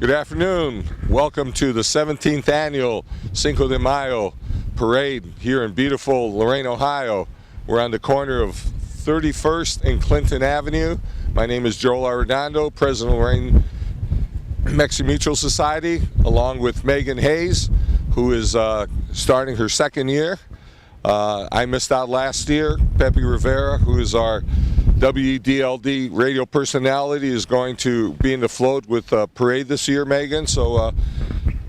Good afternoon. Welcome to the 17th annual Cinco de Mayo parade here in beautiful Lorain, Ohio. We're on the corner of 31st and Clinton Avenue. My name is Joel Arredondo, President of Lorain Mexican Mutual Society, along with Megan Hayes, who is starting her second year. I missed out last year. Pepe Rivera, who is our WDLD radio personality, is going to be in the float with parade this year, Megan. So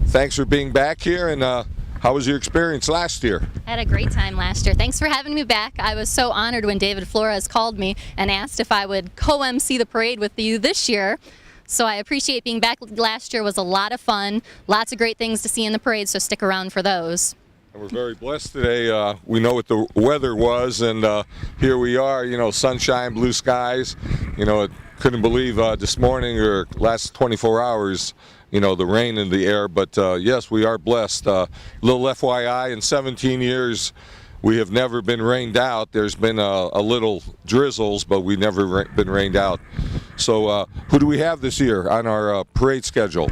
thanks for being back here, and how was your experience last year? I had a great time last year. Thanks for having me back. I was so honored when David Flores called me and asked if I would co-MC the parade with you this year. So I appreciate being back. Last year was a lot of fun. Lots of great things to see in the parade, so stick around for those. And we're very blessed today. We know what the weather was, and here we are, sunshine, blue skies. I couldn't believe this morning or last 24 hours, the rain in the air. But yes, we are blessed. Little FYI, in 17 years, we have never been rained out. There's been a little drizzles, but we've never been rained out. So who do we have this year on our parade schedule?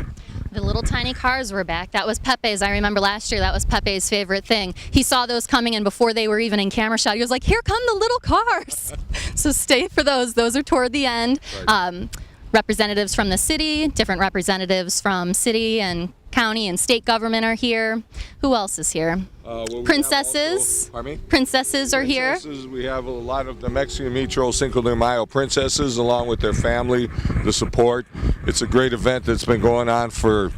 The little tiny cars were back. That was Pepe's. I remember last year that was Pepe's favorite thing. He saw those coming in before they were even in camera shot. He was like, here come the little cars. So stay for those. Those are toward the end. Right. Representatives from the city, different representatives from city and county and state government are here. Who else is here? Princesses. Princesses are here. We have a lot of the Mexican Mutual Cinco de Mayo princesses along with their family, the support. It's a great event that's been going on for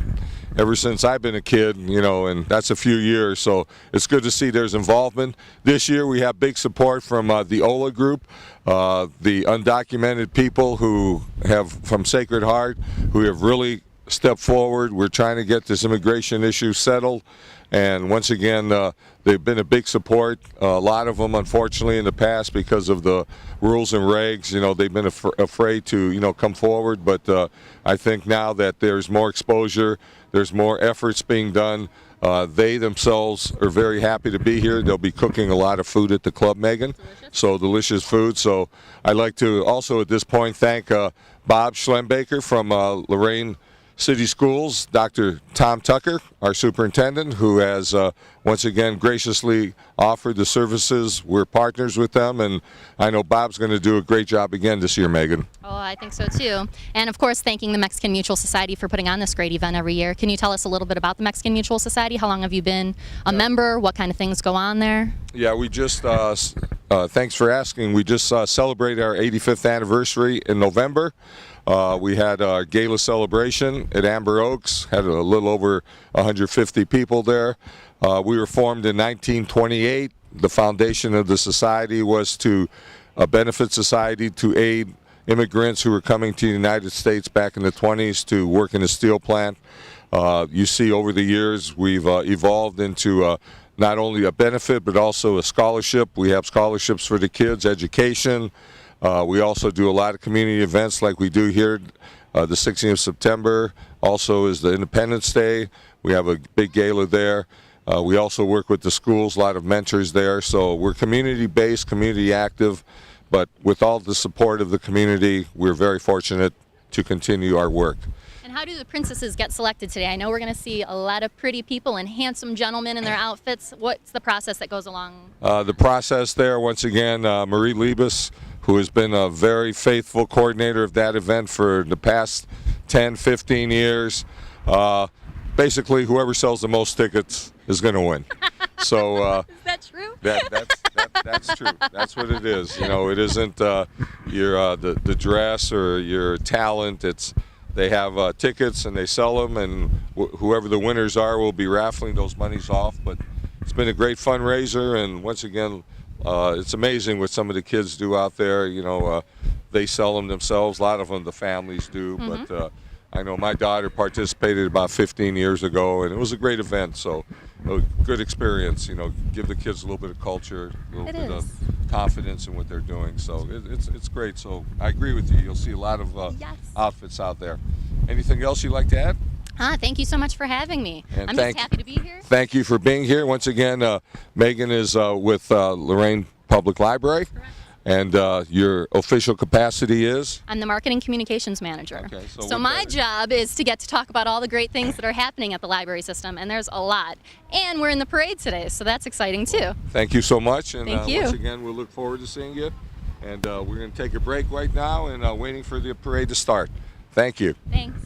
ever since I've been a kid, and that's a few years, so it's good to see there's involvement. This year we have big support from the OLA group, the undocumented people who have, from Sacred Heart, who have really stepped forward. We're trying to get this immigration issue settled, and once again, they've been a big support. A lot of them, unfortunately, in the past, because of the rules and regs, they've been afraid to, come forward. But I think now that there's more exposure, there's more efforts being done. They themselves are very happy to be here. They'll be cooking a lot of food at the club, Megan. Delicious. So delicious food. So I'd like to also at this point thank Bob Schlembaker from Lorain City Schools, Dr. Tom Tucker, our superintendent, who has once again graciously offered the services. We're partners with them, and I know Bob's going to do a great job again this year, Megan. Oh, I think so too. And of course, thanking the Mexican Mutual Society for putting on this great event every year. Can you tell us a little bit about the Mexican Mutual Society? How long have you been a member? What kind of things go on there? Yeah, we just, thanks for asking, we just celebrated our 85th anniversary in November. We had a gala celebration at Amber Oaks, had a little over 150 people there. We were formed in 1928. The foundation of the society was to a benefit society to aid immigrants who were coming to the United States back in the 20s to work in a steel plant. You see over the years we've evolved into not only a benefit but also a scholarship. We have scholarships for the kids, education. We also do a lot of community events like we do here. The 16th of September also is the Independence Day. We have a big gala there. We also work with the schools, a lot of mentors there. So we're community-based, community active, but with all the support of the community, we're very fortunate to continue our work. And how do the princesses get selected today? I know we're going to see a lot of pretty people and handsome gentlemen in their outfits. What's the process that goes along? The process there, once again, Marie Liebes, who has been a very faithful coordinator of that event for the past 10, 15 years. Basically, whoever sells the most tickets is going to win. So is that true? That's true. That's what it is. It isn't your the dress or your talent. It's they have tickets and they sell them, and whoever the winners are will be raffling those monies off. But it's been a great fundraiser, and once again, it's amazing what some of the kids do out there. They sell them themselves. A lot of them, the families do. Mm-hmm. But I know my daughter participated about 15 years ago, and it was a great event. So, a good experience. Give the kids a little bit of culture, a little bit of confidence in what they're doing. So it's great. So I agree with you. You'll see a lot of outfits out there. Anything else you'd like to add? Thank you so much for having me. And I'm just happy to be here. Thank you for being here. Once again, Megan is with Lorain Public Library. And your official capacity is? I'm the marketing communications manager. Okay, so my job is to get to talk about all the great things that are happening at the library system, and there's a lot. And we're in the parade today, so that's exciting too. Thank you so much, and Thank you. once again, we'll look forward to seeing you. And we're going to take a break right now and waiting for the parade to start. Thank you. Thanks.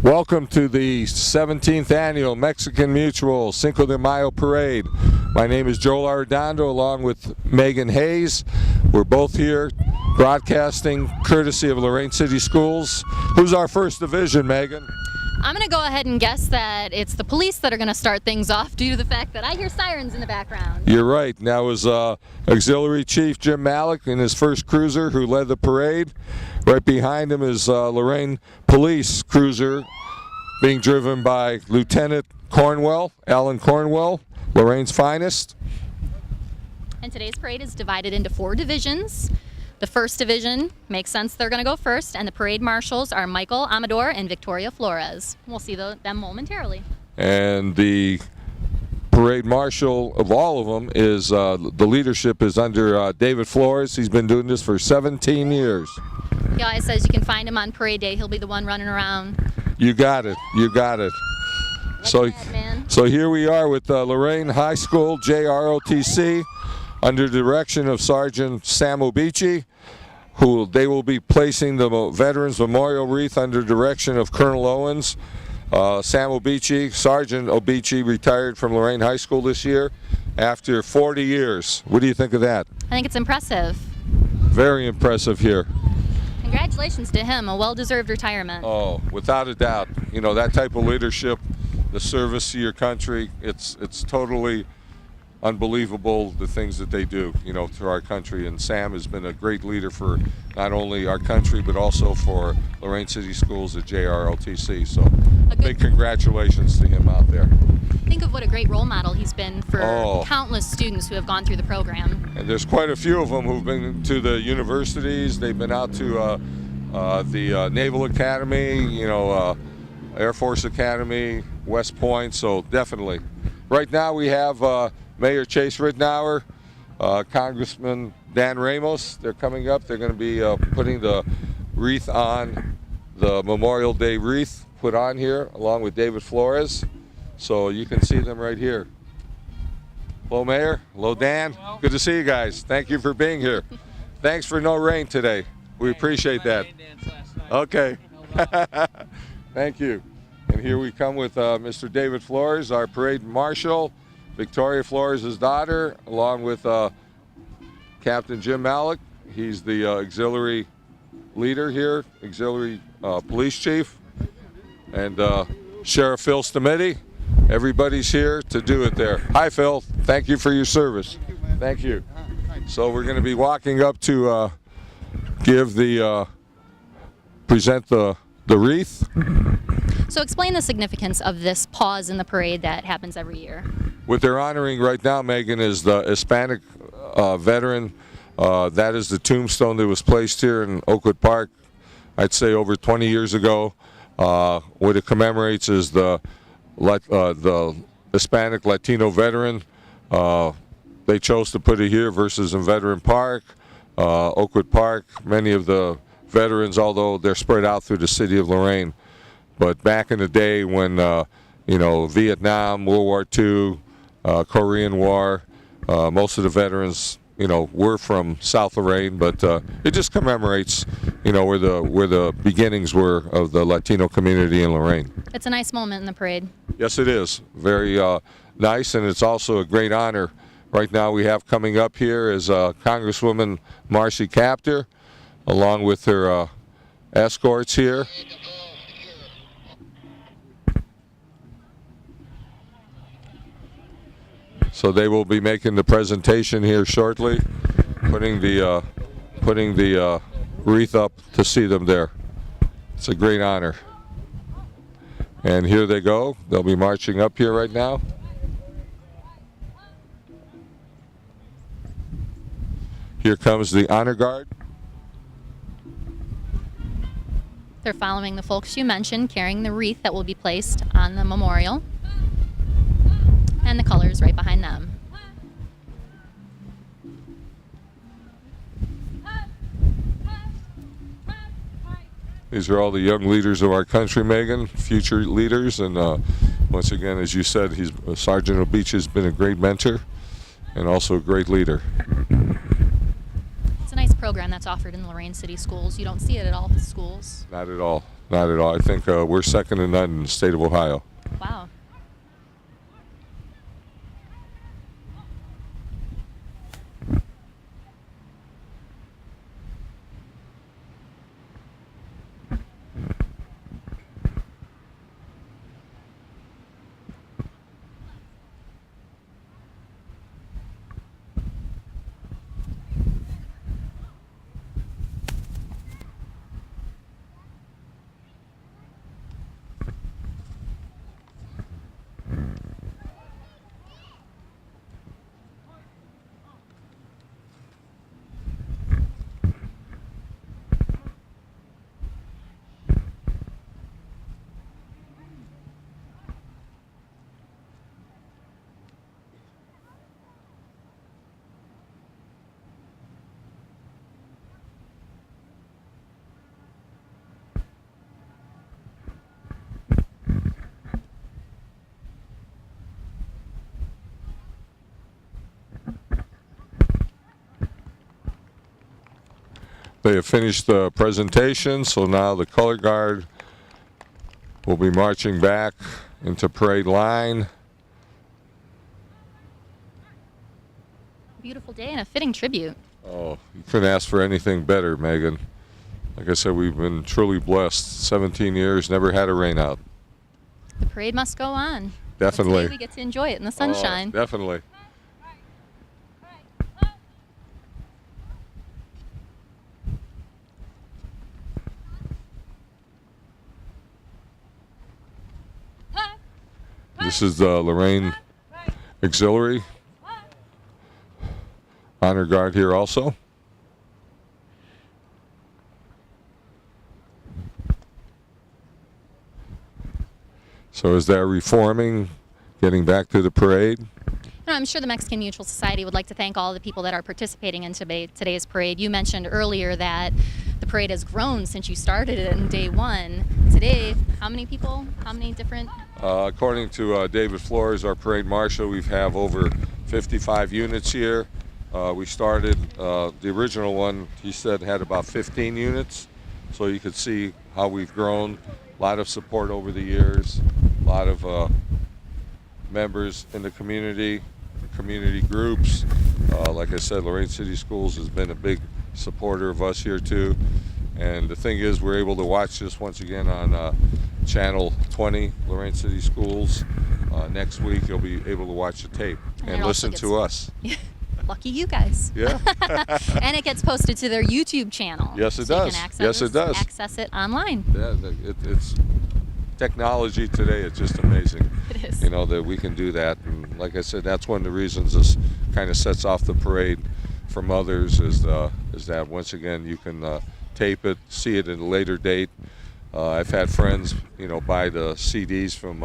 Welcome to the 17th annual Mexican Mutual Cinco de Mayo Parade. My name is Joel Arredondo along with Megan Hayes. We're both here broadcasting courtesy of Lorain City Schools. Who's our first division, Megan? I'm going to go ahead and guess that it's the police that are going to start things off due to the fact that I hear sirens in the background. You're right. And that was Auxiliary Chief Jim Malik in his first cruiser who led the parade. Right behind him is Lorain Police Cruiser being driven by Lieutenant Cornwell, Alan Cornwell, Lorain's finest. And today's parade is divided into 4 divisions. The first division makes sense they're going to go first, and the parade marshals are Michael Amador and Victoria Flores. We'll see them momentarily. And the parade marshal of all of them is, the leadership is under David Flores. He's been doing this for 17 years. He always says you can find him on parade day. He'll be the one running around. You got it. You got it. So here we are with Lorain High School, JROTC, under direction of Sergeant Sam Obici, who they will be placing the Veterans Memorial Wreath under direction of Colonel Owens. Sam Obici, Sergeant Obici, retired from Lorain High School this year after 40 years. What do you think of that? I think it's impressive. Very impressive here. Congratulations to him, a well-deserved retirement. Oh, without a doubt. You know, that type of leadership, the service to your country, it's totally unbelievable, the things that they do, you know, to our country. And Sam has been a great leader for not only our country, but also for Lorain City Schools at JRLTC. So big congratulations to him out there. Think of what a great role model he's been for countless students who have gone through the program. And there's quite a few of them who've been to the universities. They've been out to the Naval Academy, you know, Air Force Academy, West Point, so definitely. Right now we have Mayor Chase Ridnour, Congressman Dan Ramos. They're coming up. They're going to be putting the wreath on, the Memorial Day wreath put on here, along with David Flores. So you can see them right here. Hello, Mayor. Hello, Dan. Good to see you guys. Thank you for being here. Thanks for no rain today. We appreciate that. Okay. Thank you. And here we come with Mr. David Flores, our parade marshal, Victoria Flores' daughter, along with Captain Jim Malik. He's the auxiliary leader here, auxiliary police chief, and Sheriff Phil Stameti. Everybody's here to do it there. Hi, Phil. Thank you for your service. Thank you. So we're going to be walking up to give the present the wreath. So explain the significance of this pause in the parade that happens every year. What they're honoring right now, Megan, is the Hispanic veteran. That is the tombstone that was placed here in Oakwood Park, I'd say over 20 years ago. What it commemorates is the Hispanic Latino veteran. They chose to put it here versus in Veteran Park, Oakwood Park. Many of the veterans, although they're spread out through the city of Lorain, but back in the day when, you know, Vietnam, World War II, Korean War, most of the veterans, you know, were from South Lorain, but it just commemorates, you know, where the beginnings were of the Latino community in Lorain. It's a nice moment in the parade. Yes, it is. Very nice, and it's also a great honor. Right now we have coming up here is Congresswoman Marcy Kaptur, along with her escorts here. So they will be making the presentation here shortly, putting the wreath up to see them there. It's a great honor. And here they go. They'll be marching up here right now. Here comes the honor guard. They're following the folks you mentioned, carrying the wreath that will be placed on the memorial. And the colors right behind them. These are all the young leaders of our country, Megan, future leaders. And once again, as you said, Sergeant Obeach has been a great mentor and also a great leader. It's a nice program that's offered in Lorain City Schools. You don't see it at all schools. Not at all. Not at all. I think we're second to none in the state of Ohio. Wow. They have finished the presentation, so now the color guard will be marching back into parade line. Beautiful day and a fitting tribute. Oh, you couldn't ask for anything better, Megan. Like I said, we've been truly blessed. 17 years, never had a rain out. The parade must go on. Definitely. But today we get to enjoy it in the sunshine. Oh, definitely. This is the Lorain Auxiliary honor guard here also. So as they're reforming, getting back to the parade. I'm sure the Mexican Mutual Society would like to thank all the people that are participating in today's parade. You mentioned earlier that the parade has grown since you started it on day one. Today, how many people? How many different? According to David Flores, our parade marshal, we have over 55 units here. We started, the original one, he said, had about 15 units. So you could see how we've grown. A lot of support over the years. A lot of members in the community groups. Like I said, Lorain City Schools has been a big supporter of us here too. And the thing is, we're able to watch this once again on Channel 20, Lorain City Schools. Next week, you'll be able to watch the tape and listen to us. Lucky you guys. Yeah. And it gets posted to their YouTube channel. Yes, it so does. Yes, it does. Access it online. Yeah, it's technology today. It's just amazing. It is. You know, that we can do that. And like I said, that's one of the reasons this kind of sets off the parade from others is that once again you can tape it, see it at a later date. I've had friends, you know, buy the CDs from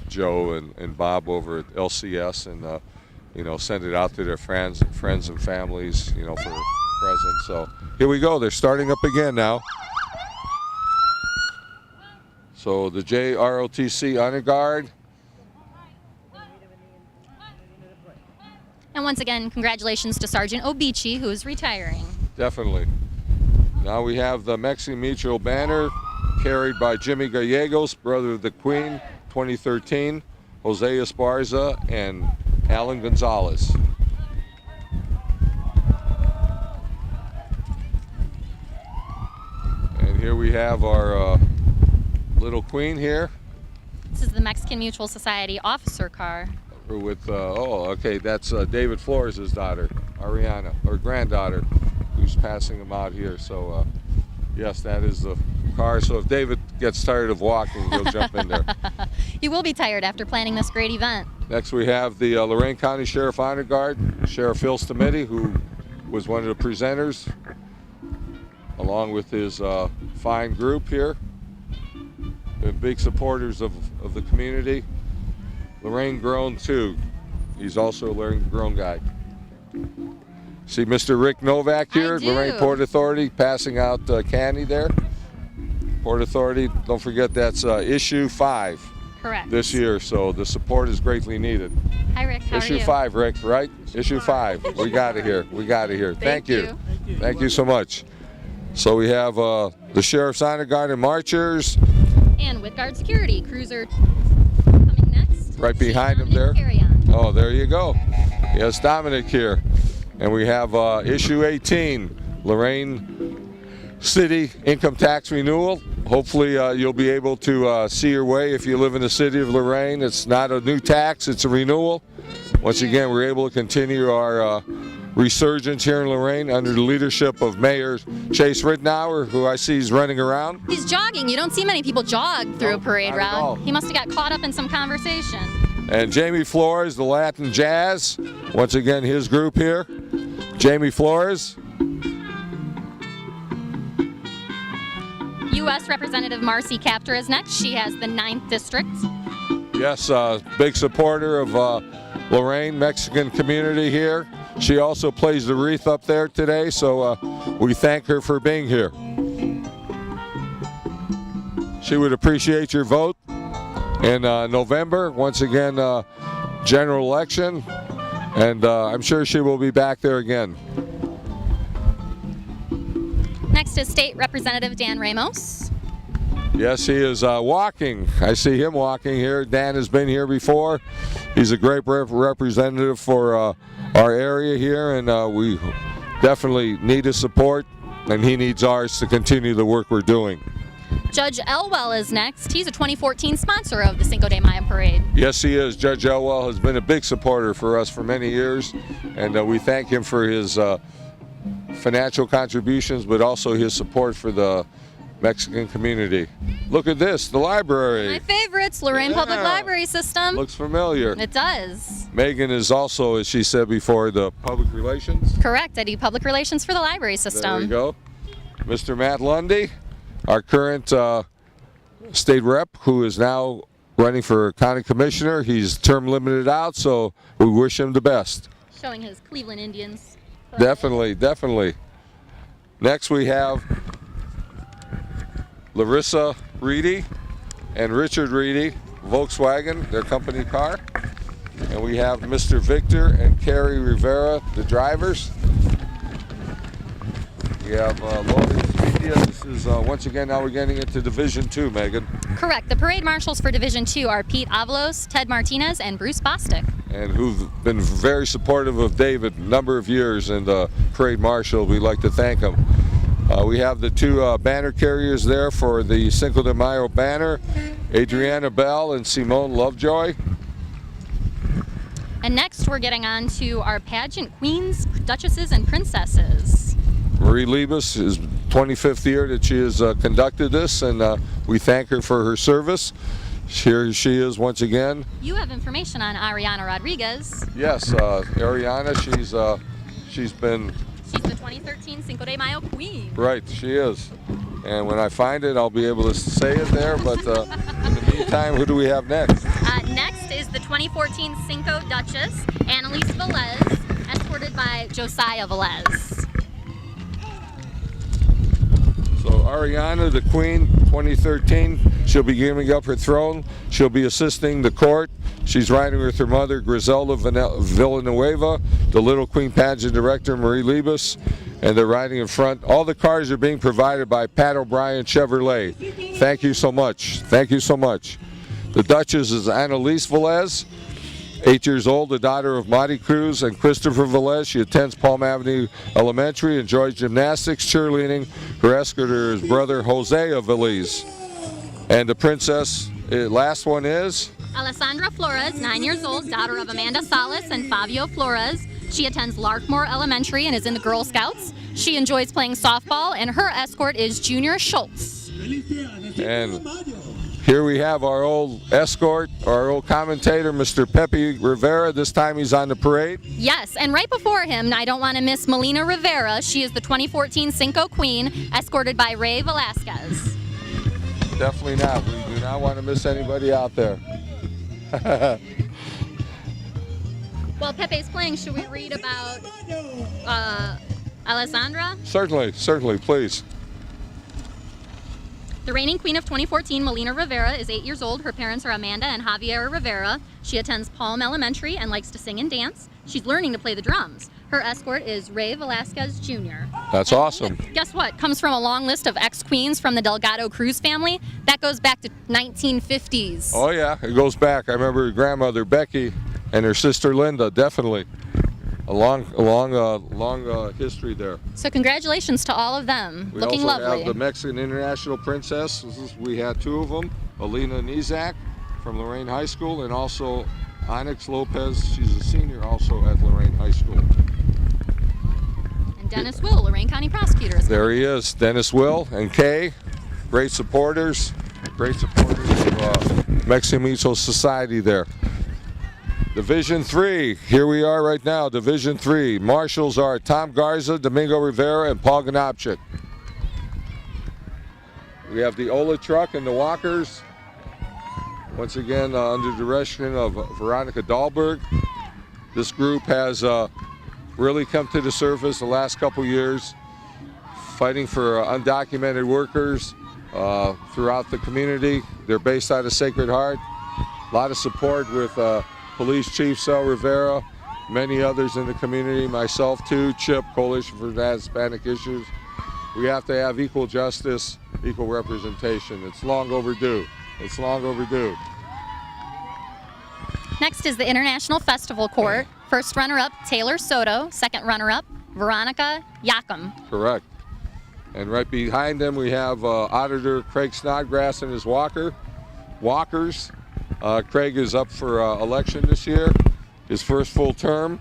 Joe and Bob over at LCS and you know, send it out to their friends and families, you know, for presents. So here we go. They're starting up again now. So the JROTC Honor Guard. And once again, congratulations to Sergeant Obeach, who is retiring. Definitely. Now we have the Mexican Mutual banner carried by Jimmy Gallegos, brother of the Queen, 2013, Jose Esparza, and Alan Gonzalez. And here we have our little queen here. This is the Mexican Mutual Society officer car. with, okay, that's David Flores' daughter, Ariana, or granddaughter, who's passing them out here. So, yes, that is the car. So if David gets tired of walking, he'll jump in there. You will be tired after planning this great event. Next, we have the Lorain County Sheriff Honor Guard, Sheriff Phil Stamiti, who was one of the presenters, along with his fine group here. They're big supporters of the community. Lorain Grown, too. He's also a Lorain Grown guy. See Mr. Rick Novak here, Lorain Port Authority, passing out candy there. Port Authority, don't forget that's issue 5. Correct. This year, so the support is greatly needed. Hi, Rick. How Issue are you? 5, Rick, right? Issue 5. We got it here. We got it here. Thank you. Thank you so much. So we have the Sheriff's Honor Guard and Marchers. And with Guard Security, Cruiser coming next. Right behind him there. Oh, there you go. Yes, Dominic here. And we have issue 18, Lorain City Income Tax Renewal. Hopefully you'll be able to see your way if you live in the city of Lorain. It's not a new tax, it's a renewal. Once again, we're able to continue our resurgence here in Lorain under the leadership of Mayor Chase Rittenauer, who I see is running around. He's jogging. You don't see many people jog through a parade not at all. route. He must have got caught up in some conversation. And Jamie Flores, the Latin Jazz. Once again, his group here. Jamie Flores. U.S. Representative Marcy Kaptur is next. She has the 9th District. Yes, big supporter of Lorain, Mexican community here. She also plays the wreath up there today, so we thank her for being here. She would appreciate your vote in November. Once again, general election, and I'm sure she will be back there again. Next is State Representative Dan Ramos. Yes, he is walking. I see him walking here. Dan has been here before. He's a great representative for our area here, and we definitely need his support, and he needs ours to continue the work we're doing. Judge Elwell is next. He's a 2014 sponsor of the Cinco de Mayo Parade. Yes, he is. Judge Elwell has been a big supporter for us for many years, and we thank him for his financial contributions, but also his support for the Mexican community. Look at this, the library. My favorites, Lorain Public Library System. Looks familiar. It does. Megan is also, as she said before, the public relations. Correct, I do public relations for the library system. There we go. Mr. Matt Lundy, our current state rep, who is now running for county commissioner. He's term limited out, so we wish him the best. Showing his Cleveland Indians. Definitely, definitely. Next we have Larissa Reedy and Richard Reedy, Volkswagen, their company car. And we have Mr. Victor and Carrie Rivera, the drivers. We have Lorain Media. This is, once again, now we're getting into Division 2, Megan. Correct. The parade marshals for Division 2 are Pete Avalos, Ted Martinez, and Bruce Bostic. And who've been very supportive of David a number of years, and parade marshal, we'd like to thank him. We have the 2 banner carriers there for the Cinco de Mayo banner, Adriana Bell and Simone Lovejoy. And next we're getting on to our pageant queens, duchesses, and princesses. Marie Liebes is 25th year that she has conducted this, and we thank her for her service. Here she is once again. You have information on Ariana Rodriguez. Yes, Ariana, she's been... She's the 2013 Cinco de Mayo queen. Right, she is. And when I find it, I'll be able to say it there, but in the meantime, who do we have next? Next is the 2014 Cinco Duchess, Annalise Velez, escorted by Josiah Velez. So Ariana, the Queen, 2013, she'll be giving up her throne. She'll be assisting the court. She's riding with her mother, Griselda Villanueva, the Little Queen pageant director, Marie Liebes, and they're riding in front. All the cars are being provided by Pat O'Brien Chevrolet. Thank you so much. Thank you so much. The Duchess is Annalise Velez, 8 years old, the daughter of Monty Cruz and Christopher Velez. She attends Palm Avenue Elementary, enjoys gymnastics, cheerleading. Her escorter is brother Jose Velez. And the princess, last one is? Alessandra Flores, 9 years old, daughter of Amanda Salas and Fabio Flores. She attends Larkmore Elementary and is in the Girl Scouts. She enjoys playing softball, and her escort is Junior Schultz. And here we have our old escort, our old commentator, Mr. Pepe Rivera. This time he's on the parade. Yes, and right before him, I don't want to miss Melina Rivera. She is the 2014 Cinco Queen, escorted by Ray Velasquez. Definitely not. We do not want to miss anybody out there. While Pepe's playing, should we read about Alessandra? Certainly, please. The reigning queen of 2014, Melina Rivera, is 8 years old. Her parents are Amanda and Javier Rivera. She attends Palm Elementary and likes to sing and dance. She's learning to play the drums. Her escort is Ray Velasquez Jr. That's awesome. Guess what? Comes from a long list of ex-queens from the Delgado Cruz family. That goes back to 1950s. Oh yeah, it goes back. I remember her grandmother Becky and her sister Linda. Definitely a long history there. So congratulations to all of them. Looking lovely. We also lovely. have the Mexican International Princess. We had two of them, Alina Nizak from Lorain High School, and also Onyx Lopez. She's a senior also at Lorain High School. And Dennis Will, Lorain County Prosecutor. There he is, Dennis Will and Kay, great supporters of Mexican Mutual Society there. Division 3, here we are right now, Division 3. Marshals are Tom Garza, Domingo Rivera, and Paul Ganopchik. We have the Ola truck and the walkers. Once again, under direction of Veronica Dahlberg. This group has really come to the surface the last couple years, fighting for undocumented workers throughout the community. They're based out of Sacred Heart. A lot of support with Police Chief Sal Rivera, many others in the community, myself too, CHIP, Coalition for Hispanic Issues. We have to have equal justice, equal representation. It's long overdue. It's long overdue. Next is the International Festival Court. First runner-up, Taylor Soto. Second runner-up, Veronica Yakum. Correct. And right behind them we have Auditor Craig Snodgrass and his walkers. Craig is up for election this year, his first full term,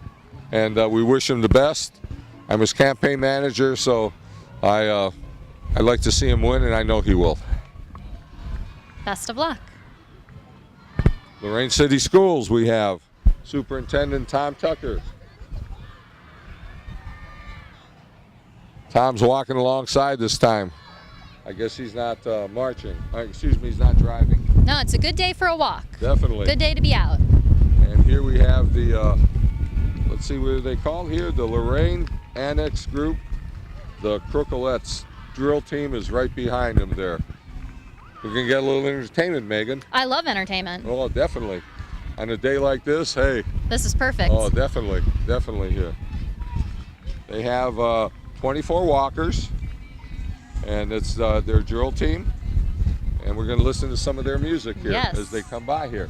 and we wish him the best. I'm his campaign manager, so I'd like to see him win, and I know he will. Best of luck. Lorain City Schools, we have Superintendent Tom Tucker. Tom's walking alongside this time. I guess he's not marching. He's not driving. No, it's a good day for a walk. Definitely. Good day to be out. And here we have the, let's see, what are they called here? The Lorain Annex Group. The Crookalettes drill team is right behind them there. We can get a little entertainment, Megan. I love entertainment. Oh, definitely. On a day like this, hey. This is perfect. Oh, definitely here. They have 24 walkers, and it's their drill team. And we're going to listen to some of their music here as they come by here.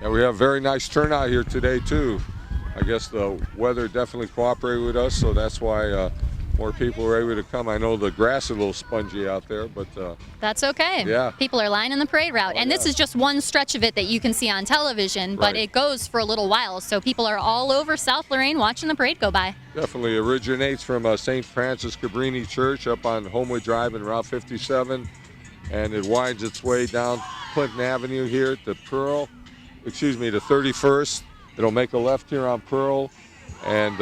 And we have very nice turnout here today too. I guess the weather definitely cooperated with us, so that's why more people were able to come. I know the grass is a little spongy out there, but that's okay. Yeah. People are lining the parade route. And this is just one stretch of it that you can see on television, but it goes for a little while. So people are all over South Lorain watching the parade go by. Definitely originates from St. Francis Cabrini Church up on Homewood Drive and Route 57. And it winds its way down Clinton Avenue here to Pearl. To 31st. It'll make a left here on Pearl, and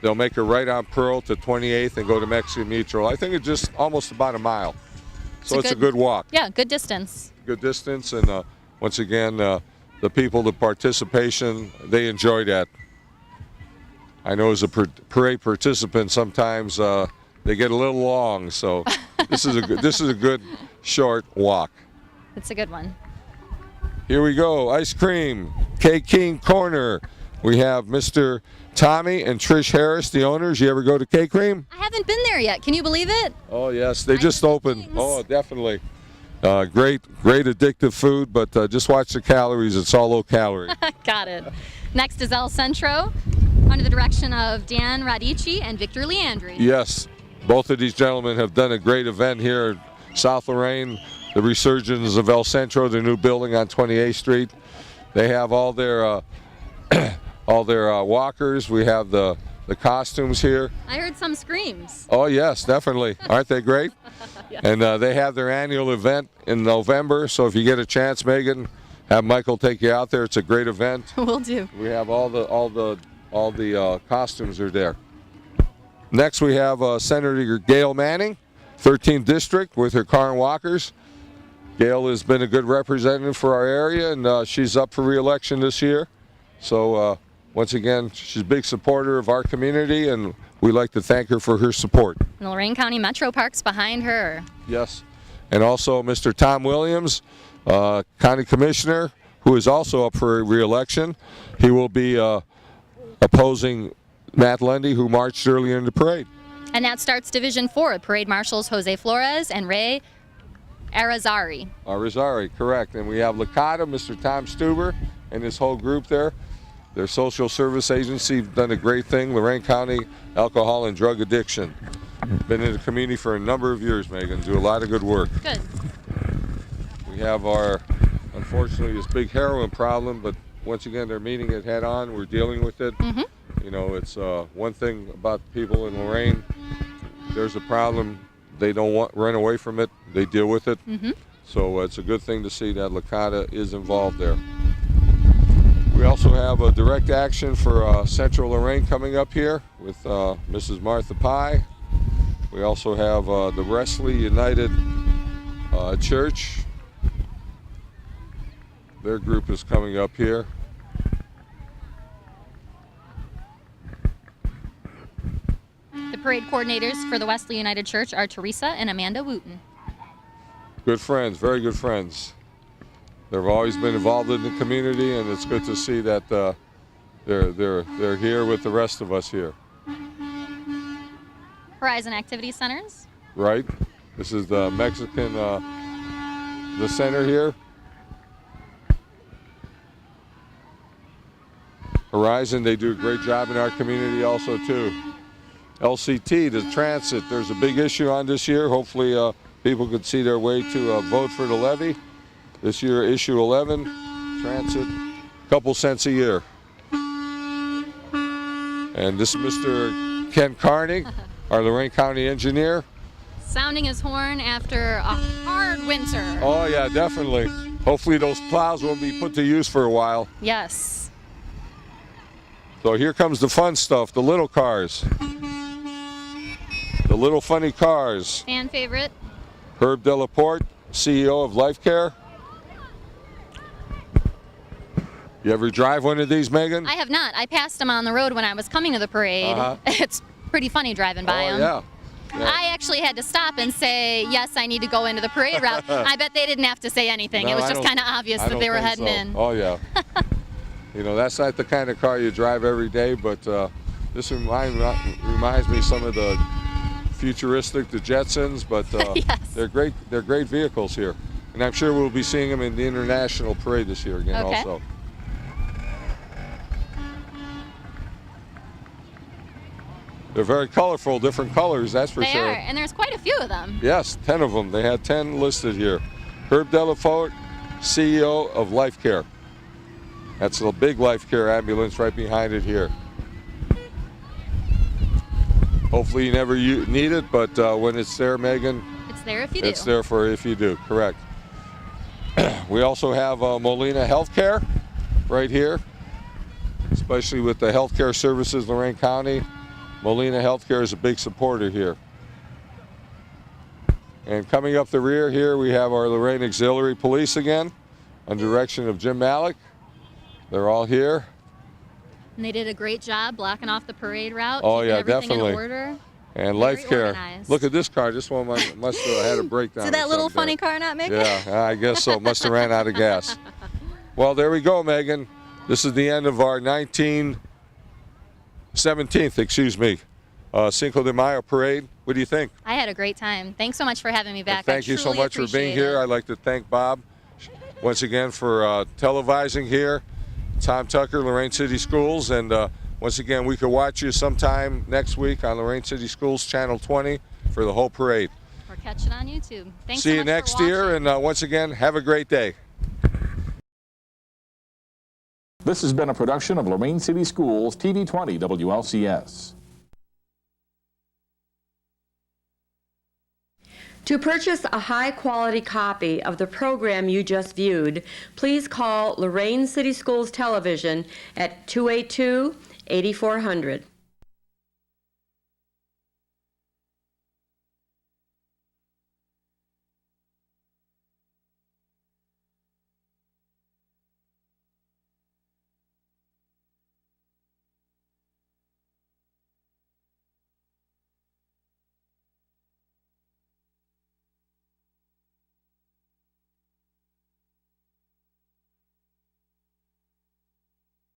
they'll make a right on Pearl to 28th and go to Mexican Mutual. I think it's just almost about a mile. So it's a good walk. Yeah, good distance. Good distance, and once again, the people, the participation, they enjoy that. I know as a parade participant, sometimes they get a little long, so this is a good short walk. It's a good one. Here we go, ice cream, K-King Corner. We have Mr. Tommy and Trish Harris, the owners. You ever go to K-Cream? I haven't been there yet. Can you believe it? Oh, yes, they just opened. Things. Oh, definitely. Great addictive food, but just watch the calories. It's all low calorie. Got it. Next is El Centro, under the direction of Dan Radici and Victor Leandri. Yes, both of these gentlemen have done a great event here in South Lorain. The resurgence of El Centro, their new building on 28th Street. They have all their walkers. We have the costumes here. I heard some screams. Oh yes, definitely. Aren't they great? Yes. And they have their annual event in November. So if you get a chance, Megan, have Michael take you out there. It's a great event. Will do. We have all the costumes are there. Next we have Senator Gail Manning, 13th District, with her car and walkers. Gail has been a good representative for our area, and she's up for re-election this year. So once again, she's a big supporter of our community, and we'd like to thank her for her support. And the Lorain County Metro Park's behind her. Yes. And also Mr. Tom Williams, County Commissioner, who is also up for re-election. He will be opposing Matt Lundy, who marched earlier in the parade. And that starts Division 4. Parade Marshals Jose Flores and Ray Arizari. Arizari, correct. And we have Licata, Mr. Tom Stuber, and his whole group there. Their social service agency done a great thing, Lorain County Alcohol and Drug Addiction. Been in the community for a number of years, Megan. Do a lot of good work. Good. We have unfortunately, this big heroin problem, but once again, they're meeting it head on. We're dealing with it. Mm-hmm. You know, it's one thing about people in Lorain. There's a problem. They don't run away from it. They deal with it. Mm-hmm. So it's a good thing to see that Licata is involved there. We also have a direct action for Central Lorain coming up here with Mrs. Martha Pye. We also have the Wesley United Church. Their group is coming up here. The parade coordinators for the Wesley United Church are Teresa and Amanda Wooten. Good friends, very good friends. They've always been involved in the community, and it's good to see that they're here with the rest of us here. Horizon Activity Centers. Right. This is the Mexican, the center here. Horizon, they do a great job in our community also too. LCT, the transit, there's a big issue on this year. Hopefully people can see their way to vote for the levy. This year, issue 11, transit, couple cents a year. And this is Mr. Ken Carney, our Lorain County engineer. Sounding his horn after a hard winter. Oh yeah, definitely. Hopefully those plows won't be put to use for a while. Yes. So here comes the fun stuff, the little cars. The little funny cars. Fan favorite. Herb Delaporte, CEO of Life Care. You ever drive one of these, Megan? I have not. I passed them on the road when I was coming to the parade. It's pretty funny driving by them. Yeah. I actually had to stop and say, yes, I need to go into the parade route. I bet they didn't have to say anything. No, it was just kind of obvious that they were heading in. Oh, yeah. You know, that's not the kind of car you drive every day, but this reminds me of some of the futuristic, the Jetsons, but Yes. they're great vehicles here. And I'm sure we'll be seeing them in the International Parade this year again also. They're very colorful, different colors, that's for They sure. are, and there's quite a few of them. Yes, 10 of them. They had 10 listed here. Herb Delaporte, CEO of Life Care. That's a big Life Care ambulance right behind it here. Hopefully you never need it, but when it's there, Megan, It's there if you do. it's there for if you do, correct. We also have Molina Healthcare right here, especially with the healthcare services Lorain County. Molina Healthcare is a big supporter here. And coming up the rear here, we have our Lorain Auxiliary Police again, under direction of Jim Malik. They're all here. And they did a great job blocking off the parade route. Oh, keeping yeah, everything definitely. In order. And Very Life Care. organized. Look at this car. This one must have had a breakdown. Did that or little something funny there. car not make it? Yeah, I guess so. Must have ran out of gas. Well, there we go, Megan. This is the end of our 17th, Cinco de Mayo parade. What do you think? I had a great time. Thanks so much for having me back. Thank you so truly much for being appreciate here. it. I'd like to thank Bob once again for televising here. Tom Tucker, Lorain City Schools, and once again, we could watch you sometime next week on Lorain City Schools Channel 20 for the whole parade. Or catch it on YouTube. Thanks See so you much next for year, watching. and once again, have a great day. This has been a production of Lorain City Schools, TV 20 WLCS. To purchase a high-quality copy of the program you just viewed, please call Lorain City Schools Television at 282-8400.